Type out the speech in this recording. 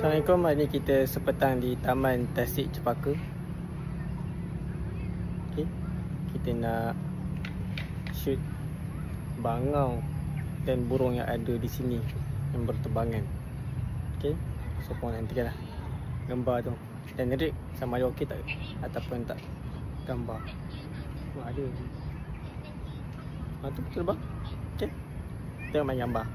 Assalamualaikum, hari ni kita sepetang di Taman Tasik Cepaka. Okay. Kita nak shoot bangau dan burung yang ada di sini yang berterbangan. Okay. So korang nantikanlah gambar tu. Dan Rick sama ada okey tak ataupun tak gambar. Ada. Tu terbang. Okay. Tengok main gambar.